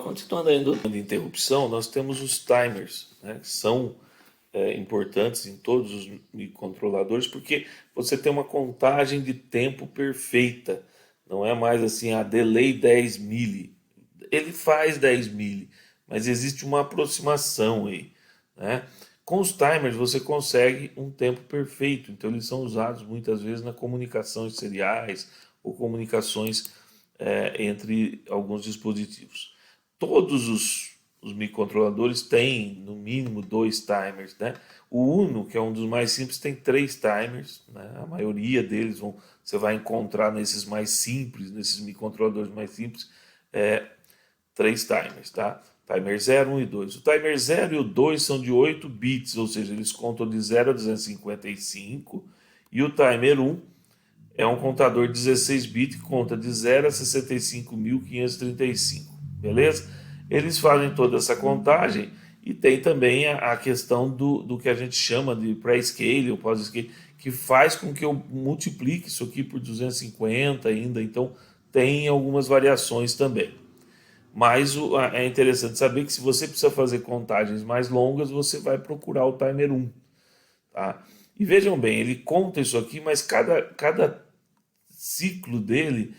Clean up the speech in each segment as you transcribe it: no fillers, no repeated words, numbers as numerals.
Continuando ainda de interrupção, nós temos os timers, né, que são importantes em todos os microcontroladores, porque você tem uma contagem de tempo perfeita. Não é mais assim, delay 10 milli. Ele faz 10 milli, mas existe uma aproximação aí, né? Com os timers você consegue um tempo perfeito, então eles são usados muitas vezes na comunicações seriais ou comunicações entre alguns dispositivos. Todos os microcontroladores têm no mínimo 2 timers, né? O Uno, que é um dos mais simples, tem 3 timers, né? A maioria deles você vai encontrar nesses mais simples, nesses microcontroladores mais simples, 3 timers, tá? Timer 0, 1 e 2. O timer 0 e o 2 são de 8 bits, ou seja, eles contam de 0 a 255, e o timer 1 é um contador de 16 bits que conta de 0 a 65.535, beleza? Eles fazem toda essa contagem e tem também a questão do que a gente chama de pré-scale ou pós-scale, que faz com que eu multiplique isso aqui por 250 ainda, então tem algumas variações também. Mas é interessante saber que se você precisa fazer contagens mais longas, você vai procurar o timer 1. Tá? E vejam bem, ele conta isso aqui, mas cada ciclo dele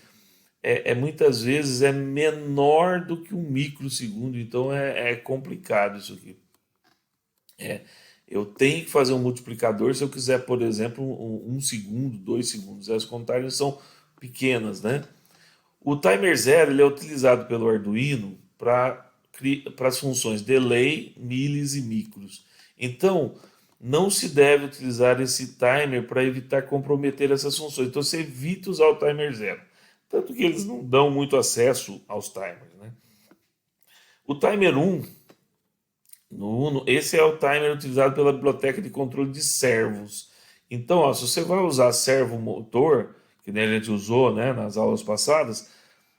muitas vezes é menor do que um microsegundo, então é complicado isso aqui. Eu tenho que fazer um multiplicador se eu quiser, por exemplo, 1 segundo, 2 segundos. As contagens são pequenas, né? O timer 0 ele é utilizado pelo Arduino para as funções delay, millis e micros. Então, não se deve utilizar esse timer para evitar comprometer essas funções. Então, você evita usar o timer 0. Tanto que eles não dão muito acesso aos timers, né? O timer 1, no Uno, esse é o timer utilizado pela biblioteca de controle de servos. Então, se você vai usar servo motor, que nem a gente usou, né, nas aulas passadas,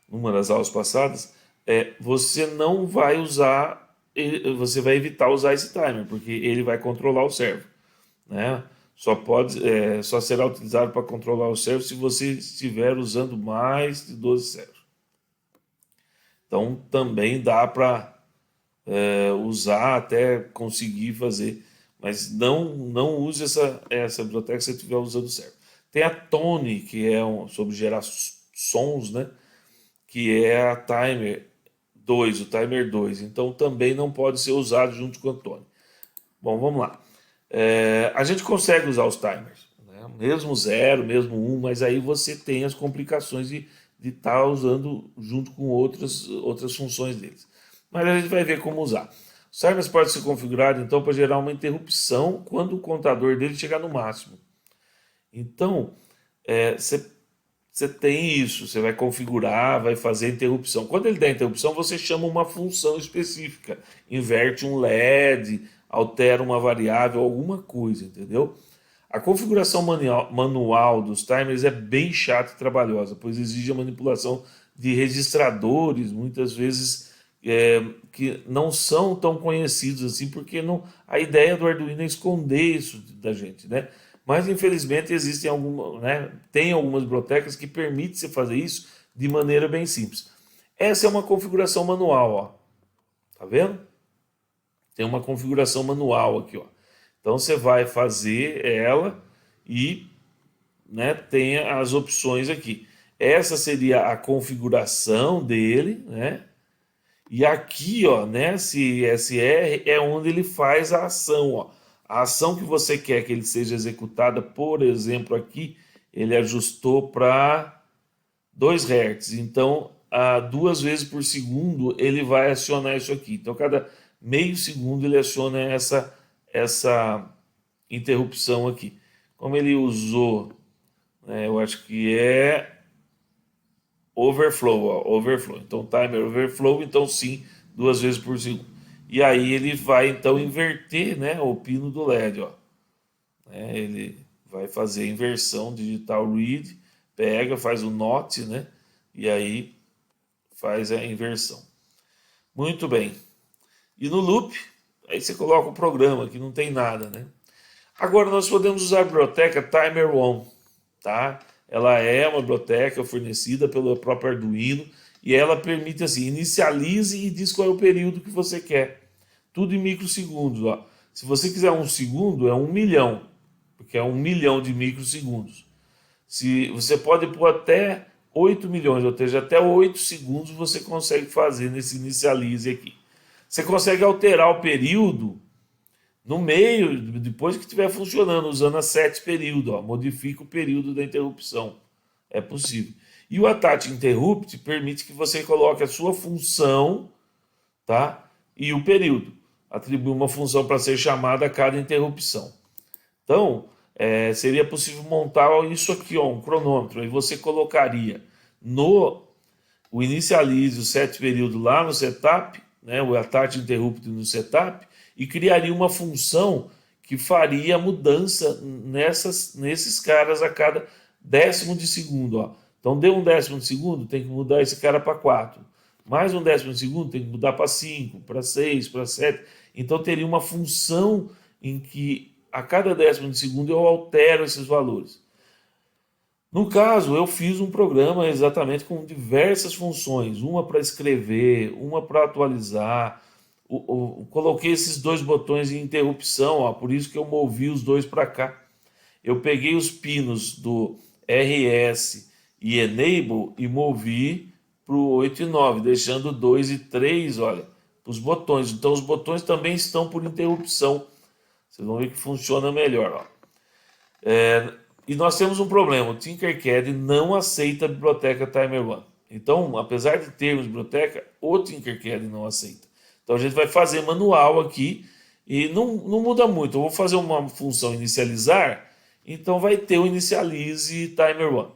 numa das aulas passadas, você não vai usar, você vai evitar usar esse timer, porque ele vai controlar o servo, né? Só será utilizado para controlar o servo se você estiver usando mais de 12 servos. Então também dá para usar até conseguir fazer, mas não use essa biblioteca se você estiver usando o servo. Tem a Tone, que é sobre gerar sons, né? Que é a timer 2, o timer 2. Então também não pode ser usado junto com o Tone. Bom, vamos lá. A gente consegue usar os timers, né? Mesmo 0, mesmo 1, mas aí você tem as complicações de estar usando junto com outras funções deles. Mas a gente vai ver como usar. Os timers podem ser configurados então para gerar uma interrupção quando o contador dele chegar no máximo. Então, você tem isso, você vai configurar, vai fazer interrupção. Quando ele der interrupção, você chama uma função específica, inverte um LED, altera uma variável, alguma coisa, entendeu? A configuração manual dos timers é bem chata e trabalhosa, pois exige a manipulação de registradores, muitas vezes que não são tão conhecidos assim, porque a ideia do Arduino é esconder isso da gente, né? Mas infelizmente existem tem algumas bibliotecas que permitem você fazer isso de maneira bem simples. Essa é uma configuração manual, ó. Tá vendo? Tem uma configuração manual aqui, ó. Então você vai fazer ela e, né, tem as opções aqui. Essa seria a configuração dele, né? E aqui, ó, nesse SR é onde ele faz a ação, ó. A ação que você quer que ele seja executada, por exemplo, aqui, ele ajustou para 2 Hz. Então, 2 vezes por segundo, ele vai acionar isso aqui. Então, cada meio segundo, ele aciona essa interrupção aqui. Como ele usou, né, eu acho que é overflow, ó, overflow. Então, timer overflow, então sim, 2 vezes por segundo. E aí ele vai então inverter, né, o pino do LED, ó. Ele vai fazer a inversão digital read, pega, faz o NOT, né, e aí faz a inversão. Muito bem. E no loop, aí você coloca o programa, que não tem nada, né? Agora nós podemos usar a biblioteca Timer One, tá? Ela é uma biblioteca fornecida pelo próprio Arduino E ela permite assim, inicialize e diz qual é o período que você quer. Tudo em microsegundos. Ó. Se você quiser 1 segundo, é 1 milhão, porque é 1 milhão de microsegundos. Se você pode pôr até 8 milhões, ou seja, até 8 segundos você consegue fazer nesse inicialize aqui. Você consegue alterar o período no meio, depois que estiver funcionando, usando a set período, ó, modifica o período da interrupção. É possível. E o attach interrupt permite que você coloque a sua função, tá? E o período. Atribui uma função para ser chamada a cada interrupção. Então, seria possível montar isso aqui, ó, um cronômetro. Aí você colocaria o inicialize, o set período lá no setup, né, o attach interrupt no setup, e criaria uma função que faria a mudança nesses caras a cada décimo de segundo. Ó. Então, deu um décimo de segundo, tem que mudar esse cara para 4. Mais um décimo de segundo, tem que mudar para 5, para 6, para 7. Então, teria uma função em que a cada décimo de segundo eu altero esses valores. No caso, eu fiz um programa exatamente com diversas funções, uma para escrever, uma para atualizar. Coloquei esses dois botões em interrupção, ó, por isso que eu movi os dois para cá. Eu peguei os pinos do RS e Enable e movi para o 8 e 9, deixando 2 e 3, olha, os botões. Então, os botões também estão por interrupção. Vocês vão ver que funciona melhor. Ó. E nós temos um problema, o Tinkercad não aceita a biblioteca Timer1. Então, apesar de termos biblioteca, o Tinkercad não aceita. Então a gente vai fazer manual aqui e não muda muito. Eu vou fazer uma função inicializar, então vai ter o inicialize Timer1,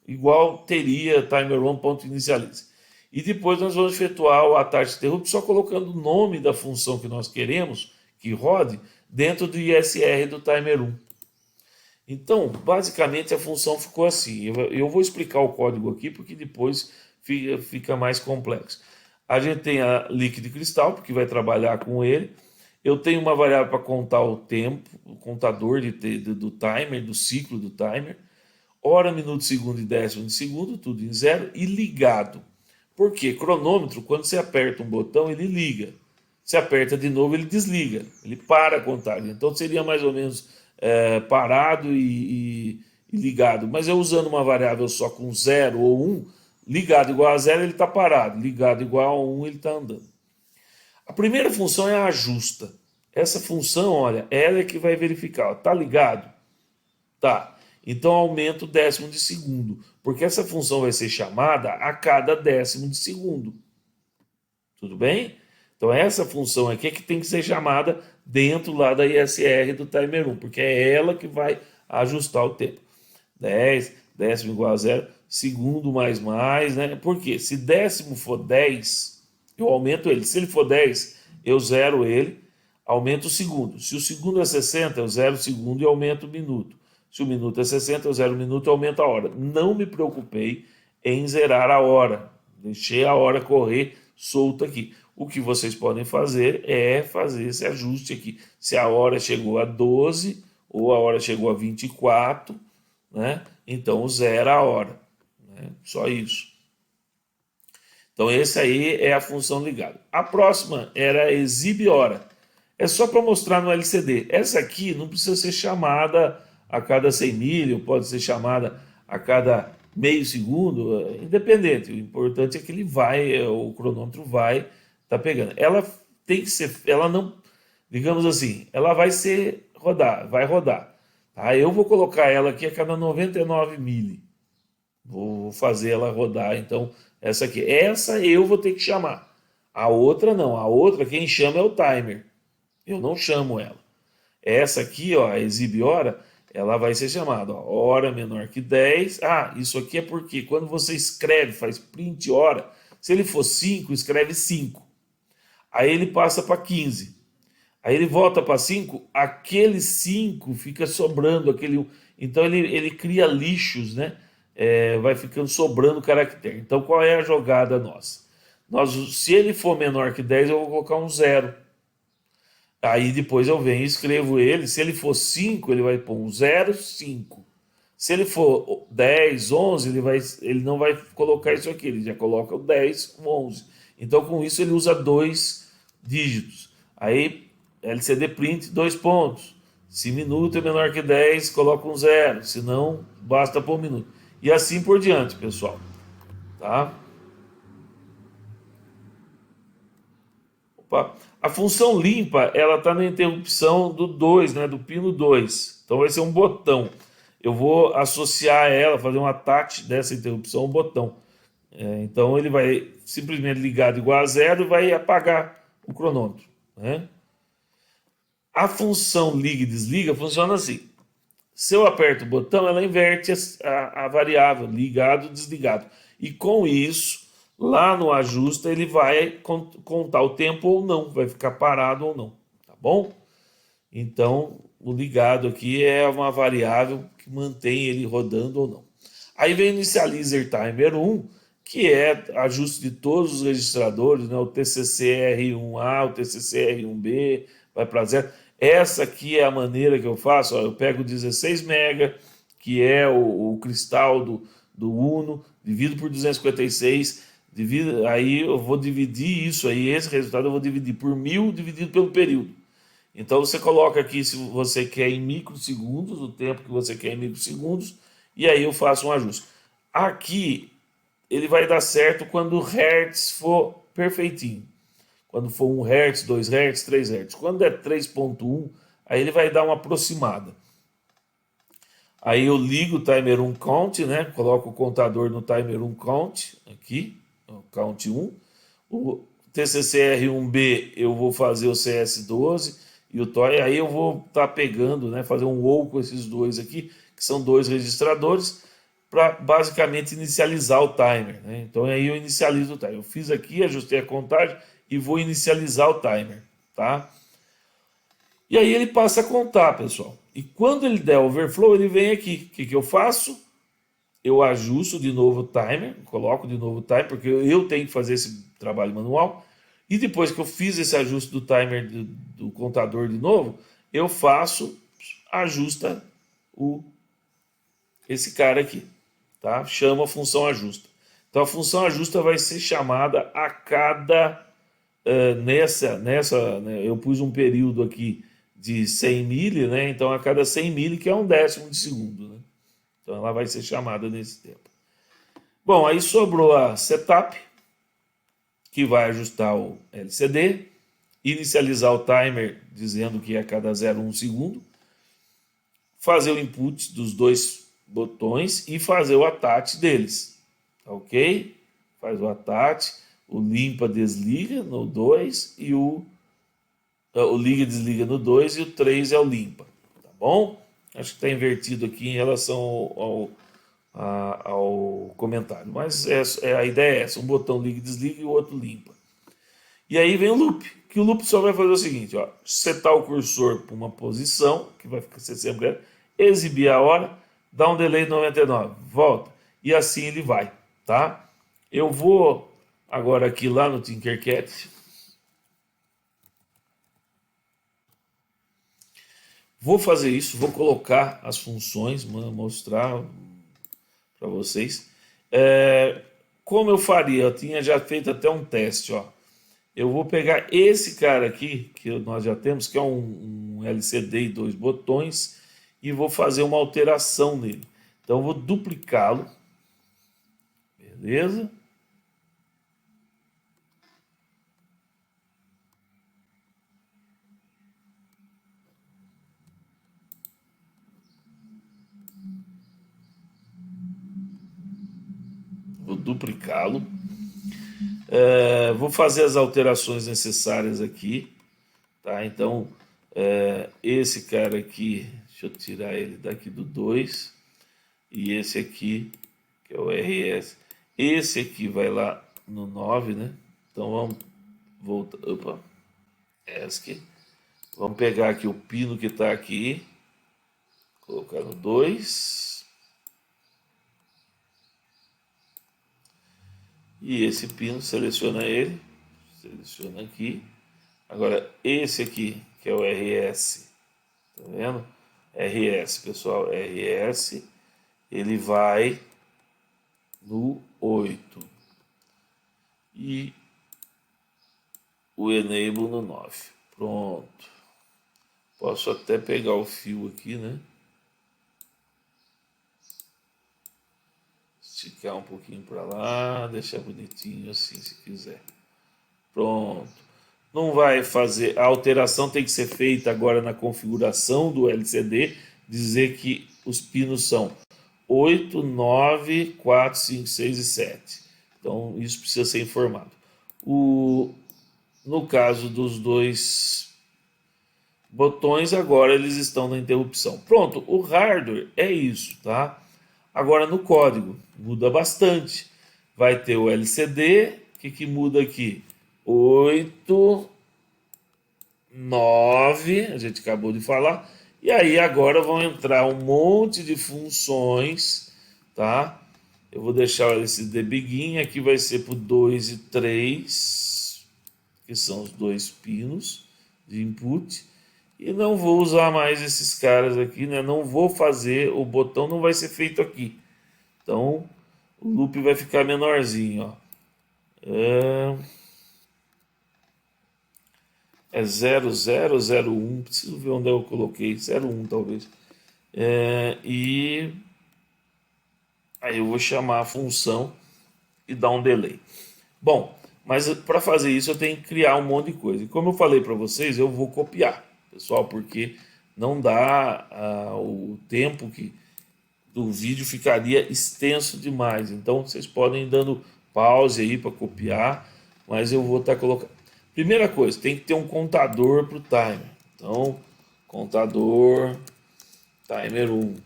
igual teria Timer1.inicialize. E depois nós vamos efetuar o attach interrupt só colocando o nome da função que nós queremos que rode dentro do ISR do Timer1. Então, basicamente, a função ficou assim. Eu vou explicar o código aqui, porque depois fica mais complexo. A gente tem a Liquid Crystal, porque vai trabalhar com ele. Eu tenho uma variável para contar o tempo, o contador do timer, do ciclo do timer. Hora, minuto, segundo e décimo de segundo, tudo em 0 e ligado. Por quê? Cronômetro, quando você aperta um botão, ele liga. Se aperta de novo, ele desliga. Ele para a contagem. Então, seria mais ou menos parado e ligado. Mas eu usando uma variável só com 0 ou 1, ligado igual a 0, ele está parado. Ligado igual a 1, ele está andando. A primeira função é a ajusta. Essa função, olha, ela é que vai verificar. Está ligado? Tá. Então aumenta o décimo de segundo. Porque essa função vai ser chamada a cada décimo de segundo. Tudo bem? Então essa função aqui é que tem que ser chamada dentro lá da ISR do Timer1, porque é ela que vai ajustar o tempo. 10, décimo igual a 0, segundo mais, né? Porque se décimo for 10, eu aumento ele. Se ele for 10, eu zero ele, aumento o segundo. Se o segundo é 60, eu zero o segundo e aumento o minuto. Se o minuto é 60, eu zero o minuto e aumento a hora. Não me preocupei em zerar a hora. Deixei a hora correr solta aqui. O que vocês podem fazer é fazer esse ajuste aqui. Se a hora chegou a 12 ou a hora chegou a 24, né? Então zera a hora. Né? Só isso. Então esse aí é a função ligada. A próxima era exibe hora. É só para mostrar no LCD. Essa aqui não precisa ser chamada a cada 100 milho, pode ser chamada a cada meio segundo, independente. O importante é que ele vai, o cronômetro vai tá pegando. Ela tem que ser, ela não, digamos assim, ela vai rodar. Tá? Eu vou colocar ela aqui a cada 99 mili. Vou fazer ela rodar, então, essa aqui. Essa eu vou ter que chamar. A outra não, a outra quem chama é o timer. Eu não chamo ela. Essa aqui, ó, a exibe hora, ela vai ser chamada, ó, hora menor que 10. Ah, isso aqui é porque quando você escreve, faz print hora, se ele for 5, escreve 5. Aí ele passa para 15. Aí ele volta para 5, aquele 5 fica sobrando, então ele cria lixos, né? Vai ficando sobrando caractere. Então qual é a jogada nossa? Se ele for menor que 10, eu vou colocar um 0. Aí depois eu venho e escrevo ele. Se ele for 5, ele vai pôr um 0, 5. Se ele for 10, 11, ele não vai colocar isso aqui, ele já coloca o 10, o 11. Então, com isso, ele usa dois dígitos. Aí, LCD print, 2 pontos. Se minuto é menor que 10, coloca um zero. Se não, basta pôr um minuto. E assim por diante, pessoal. Tá? Opa. A função limpa, ela está na interrupção do 2, né, do pino 2. Então vai ser um botão. Eu vou associar ela, fazer um attach dessa interrupção ao botão. Então ele vai simplesmente ligar igual a zero e vai apagar o cronômetro. Né? A função liga e desliga funciona assim. Se eu aperto o botão, ela inverte a variável ligado, desligado. E com isso, lá no ajusta, ele vai contar o tempo ou não, vai ficar parado ou não, tá bom? Então, o ligado aqui é uma variável que mantém ele rodando ou não. Aí vem o Initializer Timer 1, que é ajuste de todos os registradores, né? O TCCR1A, o TCCR1B, vai para zero. Essa aqui é a maneira que eu faço. Ó, eu pego 16 mega, que é o cristal do Uno, divido por 256, aí eu vou dividir isso aí, esse resultado eu vou dividir por 1000 dividido pelo período. Então você coloca aqui se você quer em microsegundos, o tempo que você quer em microsegundos, e aí eu faço um ajuste. Aqui ele vai dar certo quando o Hertz for perfeitinho. Quando for 1 Hz, 2 Hz, 3 Hz. Quando é 3.1, aí ele vai dar uma aproximada. Aí eu ligo o timer 1 count, né? Coloco o contador no timer 1 count, aqui, count 1. O TCCR1B eu vou fazer o CS12 e o TOI, aí eu vou estar pegando, né? Fazer um ou com esses dois aqui, que são dois registradores, para basicamente inicializar o timer. Né? Então aí eu inicializo o timer. Eu fiz aqui, ajustei a contagem e vou inicializar o timer. Tá? E aí ele passa a contar, pessoal. E quando ele der overflow, ele vem aqui. O que eu faço? Eu ajusto de novo o timer, coloco de novo o timer, porque eu tenho que fazer esse trabalho manual. E depois que eu fiz esse ajuste do timer do contador de novo, eu faço, ajusta esse cara aqui. Tá? Chama a função ajusta. Então a função ajusta vai ser chamada a cada né, eu pus um período aqui de 100 mili, né? Então a cada 100 mili que é um décimo de segundo, né? Então ela vai ser chamada nesse tempo. Bom, aí sobrou a setup, que vai ajustar o LCD, inicializar o timer dizendo que é a cada 0,1 segundo, fazer o input dos dois botões e fazer o attach deles, tá ok? Faz o attach, o limpa desliga no 2 e o liga desliga no 2 e o 3 é o limpa, tá bom? Acho que está invertido aqui em relação ao comentário, mas a ideia é essa, um botão liga e desliga e o outro limpa. E aí vem o loop, que o loop só vai fazer o seguinte, ó, setar o cursor para uma posição, que vai ser sempre exibir a hora, dá um delay de 99, volta, e assim ele vai, tá? Eu vou agora aqui lá no Tinkercad, vou fazer isso, vou colocar as funções, mostrar para vocês. Como eu faria? Eu tinha já feito até um teste, ó. Eu vou pegar esse cara aqui, que nós já temos, que é um LCD e 2 botões, e vou fazer uma alteração nele. Então, eu vou duplicá-lo. Beleza? Vou duplicá-lo. Vou fazer as alterações necessárias aqui. Tá? Então, esse cara aqui, deixa eu tirar ele daqui do 2. E esse aqui, que é o RS. Esse aqui vai lá no 9, né? Então vamos voltar. Opa, ESC. Vamos pegar aqui o pino que está aqui. Colocar no 2. E esse pino, seleciona ele. Seleciona aqui. Agora, esse aqui, que é o RS. Tá vendo? RS, pessoal. RS. ele vai no 8 e o enable no 9. Pronto. Posso até pegar o fio aqui, né? Esticar um pouquinho para lá, deixar bonitinho assim, se quiser. Pronto. Não vai fazer, a alteração tem que ser feita agora na configuração do LCD, dizer que os pinos são 8, 9, 4, 5, 6 e 7. Então isso precisa ser informado. No caso dos dois botões, agora eles estão na interrupção. Pronto, o hardware é isso, tá? Agora no código muda bastante. Vai ter o LCD, o que muda aqui? 8, 9, a gente acabou de falar. E aí agora vão entrar um monte de funções, tá? Eu vou deixar esse begin, aqui vai ser para o 2 e 3, que são os dois pinos de input. E não vou usar mais esses caras aqui, né? Não vou fazer, o botão não vai ser feito aqui. Então, o loop vai ficar menorzinho, ó. É 0001, preciso ver onde eu coloquei, 01 talvez. E aí eu vou chamar a função e dar um delay. Bom, mas para fazer isso eu tenho que criar um monte de coisa. E como eu falei para vocês, eu vou copiar, pessoal, porque não dá o tempo que do vídeo ficaria extenso demais. Então vocês podem ir dando pause aí para copiar, mas eu vou estar colocando. Primeira coisa, tem que ter um contador para o timer. Então, contador timer 1.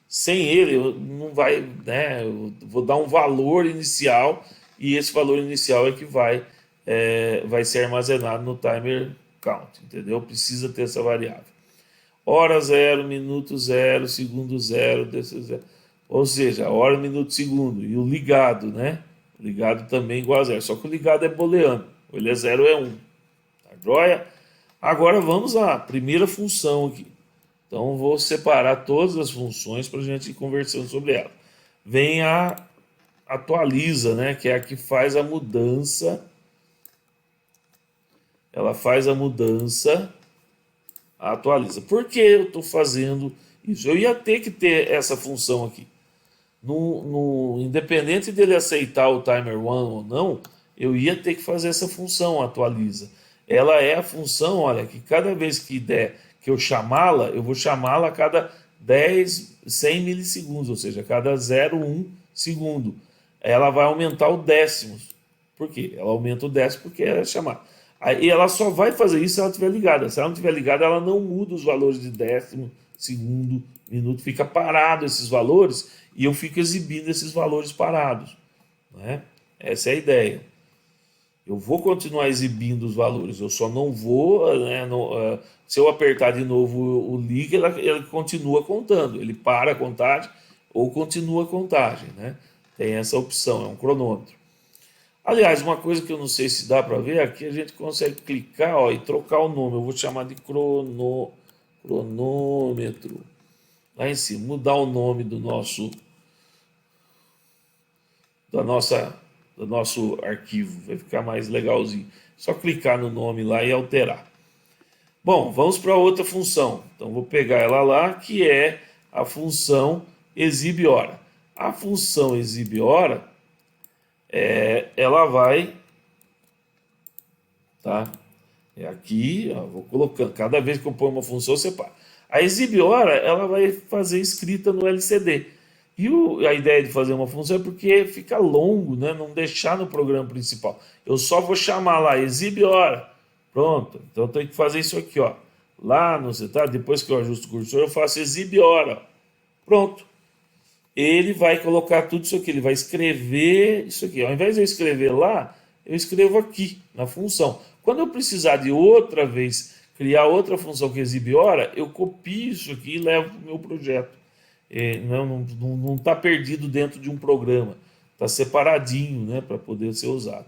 Sem ele, não vai, né? Eu vou dar um valor inicial e esse valor inicial é que vai ser armazenado no timer count, entendeu? Precisa ter essa variável. Hora 0, minuto 0, segundo 0, zero. Ou seja, hora, minuto, segundo. E o ligado, né? O ligado também igual a 0. Só que o ligado é booleano. Ou ele é 0 ou é 1. Tá joia? Agora vamos à primeira função aqui. Então vou separar todas as funções para a gente ir conversando sobre ela. Vem a atualiza, né? Que é a que faz a mudança. Ela faz a mudança. Atualiza. Por que eu estou fazendo isso? Eu ia ter que ter essa função aqui. Independente dele aceitar o timer 1 ou não, eu ia ter que fazer essa função atualiza. Ela é a função, olha, que cada vez que der que eu chamá-la, eu vou chamá-la a cada 100 milissegundos, ou seja, a cada 0,1 segundo. Ela vai aumentar o décimos. Por quê? Ela aumenta o décimo porque é chamada. Aí ela só vai fazer isso se ela estiver ligada. Se ela não estiver ligada, ela não muda os valores de décimo, segundo, minuto. Fica parado esses valores e eu fico exibindo esses valores parados. Né? Essa é a ideia. Eu vou continuar exibindo os valores, eu só não vou, né, se eu apertar de novo o liga, ele continua contando, ele para a contagem ou continua a contagem, né? Tem essa opção, é um cronômetro. Aliás, uma coisa que eu não sei se dá para ver, aqui a gente consegue clicar, ó, e trocar o nome, eu vou chamar de cronômetro, lá em cima, mudar o nome do nosso arquivo, vai ficar mais legalzinho. Só clicar no nome lá e alterar. Bom, vamos para outra função. Então vou pegar ela lá, que é a função exibe hora. A função exibe hora, ela vai, tá? É aqui, ó, vou colocando. Cada vez que eu ponho uma função, eu separo. A exibe hora, ela vai fazer escrita no LCD. E a ideia de fazer uma função é porque fica longo, né? Não deixar no programa principal. Eu só vou chamar lá, exibe hora. Pronto. Então eu tenho que fazer isso aqui, ó. Lá no setup, depois que eu ajusto o cursor, eu faço exibe hora. Pronto. Ele vai colocar tudo isso aqui, ele vai escrever isso aqui. Ao invés de eu escrever lá, eu escrevo aqui, na função. Quando eu precisar de outra vez criar outra função que exibe hora, eu copio isso aqui e levo para o meu projeto. Não está perdido dentro de um programa, está separadinho, né, para poder ser usado.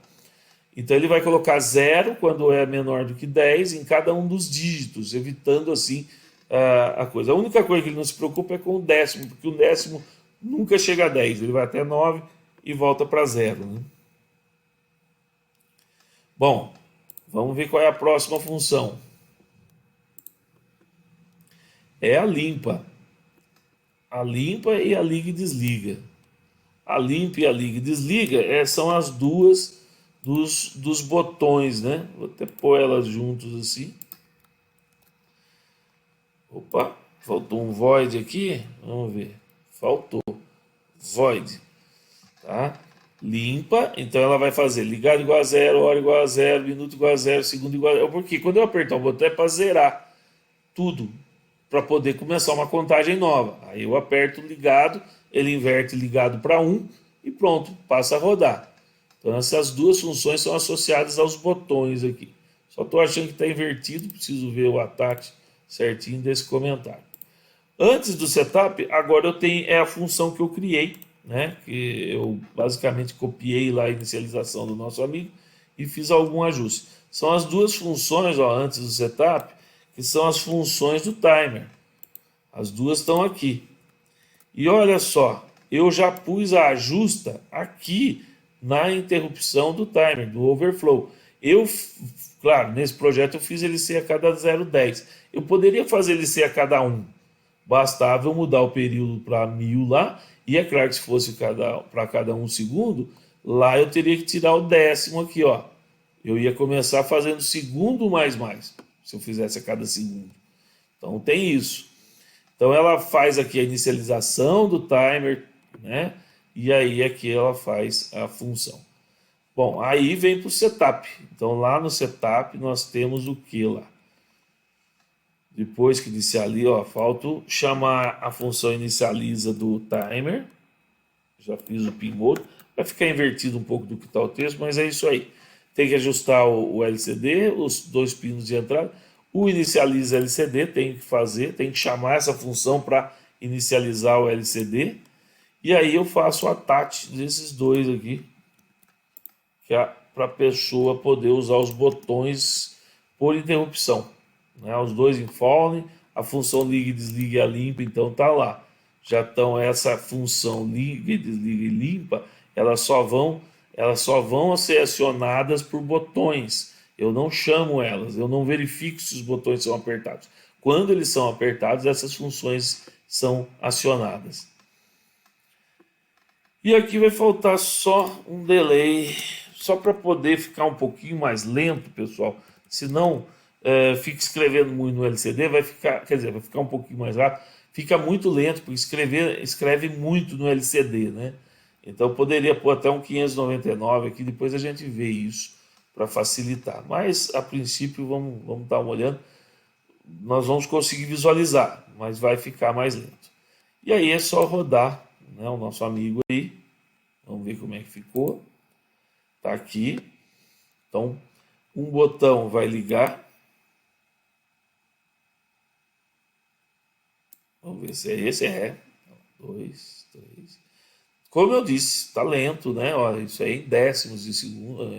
Então ele vai colocar 0 quando é menor do que 10 em cada um dos dígitos, evitando assim a coisa. A única coisa que ele não se preocupa é com o décimo, porque o décimo nunca chega a 10, ele vai até 9 e volta para 0. Né? Bom, vamos ver qual é a próxima função. É a limpa. A limpa e a liga e desliga. A limpa e a liga e desliga são as duas dos botões, né? Vou até pôr elas juntos assim. Opa, faltou um void aqui. Vamos ver. Faltou. Void. Tá? Limpa, então ela vai fazer ligado igual a 0, hora igual a 0, minuto igual a 0, segundo igual a 0. Porque quando eu apertar o botão é para zerar tudo, para poder começar uma contagem nova. Aí eu aperto ligado, ele inverte ligado para 1 e pronto, passa a rodar. Então essas duas funções são associadas aos botões aqui. Só estou achando que está invertido, preciso ver o ataque certinho desse comentário. Antes do setup, agora eu tenho a função que eu criei, né? Que eu basicamente copiei lá a inicialização do nosso amigo e fiz algum ajuste. São as duas funções, ó, antes do setup, que são as funções do timer. As duas estão aqui. E olha só, eu já pus a ajusta aqui na interrupção do timer, do overflow. Claro, nesse projeto eu fiz ele ser a cada 0,10. Eu poderia fazer ele ser a cada 1. Bastava eu mudar o período para 1000 lá, e é claro que se fosse para cada 1 segundo, lá eu teria que tirar o décimo aqui, ó. Eu ia começar fazendo segundo mais, se eu fizesse a cada segundo. Então tem isso. Então ela faz aqui a inicialização do timer, né? E aí aqui ela faz a função. Bom, aí vem para o setup. Então lá no setup nós temos o que lá? Depois que inicializa, ó, falta chamar a função inicializa do timer. Já fiz o pin mode. Vai ficar invertido um pouco do que está o texto, mas é isso aí. Tem que ajustar o LCD, os dois pinos de entrada. O inicializa LCD tem que fazer, tem que chamar essa função para inicializar o LCD. E aí eu faço o attach desses dois aqui, que é para a pessoa poder usar os botões por interrupção. Né? Os dois em fallen, a função liga e desliga e a limpa, então tá lá. Já estão essa função liga, desliga e limpa, elas só vão ser acionadas por botões. Eu não chamo elas, eu não verifico se os botões são apertados. Quando eles são apertados, essas funções são acionadas. E aqui vai faltar só um delay, só para poder ficar um pouquinho mais lento, pessoal. Senão, fica escrevendo muito no LCD, vai ficar um pouquinho mais rápido. Fica muito lento, porque escreve muito no LCD, né? Então, poderia pôr até um 599 aqui, depois a gente vê isso para facilitar. Mas, a princípio, vamos dar uma olhada. Nós vamos conseguir visualizar, mas vai ficar mais lento. E aí é só rodar, né, o nosso amigo aí. Vamos ver como é que ficou. Tá aqui. Então, um botão vai ligar. Vamos ver se é esse. É. 2, 3. Como eu disse, está lento, né? Olha, isso aí em décimos de segundo.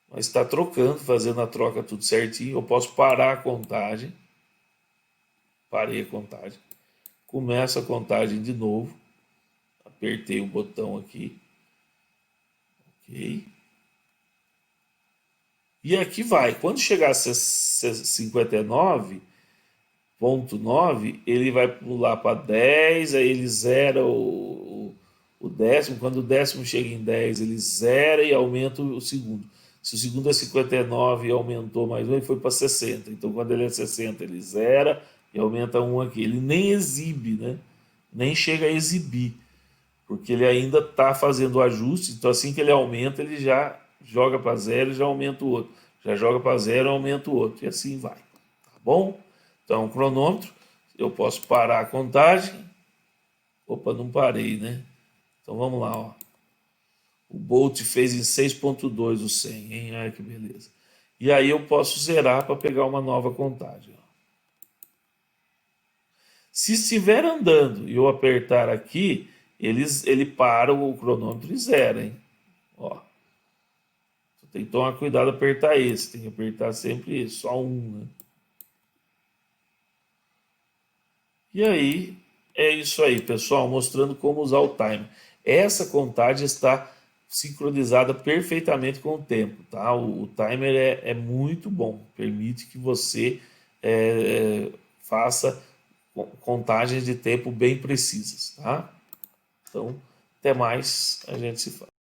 Mas está trocando, fazendo a troca tudo certinho. Eu posso parar a contagem. Parei a contagem. Começa a contagem de novo. Apertei o botão aqui. Ok. E aqui vai. Quando chegar a 59,9, ele vai pular para 10, aí ele zera o décimo. Quando o décimo chega em 10, ele zera e aumenta o segundo. Se o segundo é 59 e aumentou mais um, ele foi para 60. Então, quando ele é 60, ele zera e aumenta um aqui. Ele nem exibe, né? Nem chega a exibir, porque ele ainda está fazendo o ajuste. Então, assim que ele aumenta, ele já joga para zero e já aumenta o outro. Já joga para zero e aumenta o outro. E assim vai. Tá bom? Então, cronômetro. Eu posso parar a contagem. Opa, não parei, né? Então, vamos lá, ó. O Bolt fez em 6.2 o 100, hein? Ai, que beleza. E aí eu posso zerar para pegar uma nova contagem. Ó. Se estiver andando e eu apertar aqui, ele para o cronômetro e zera, hein? Ó. Tem que tomar cuidado apertar esse, tem que apertar sempre esse, só um, né? E aí É isso aí, pessoal, mostrando como usar o timer. Essa contagem está sincronizada perfeitamente com o tempo, tá? O timer é muito bom, permite que você faça contagens de tempo bem precisas, tá? Então, até mais, a gente se fala.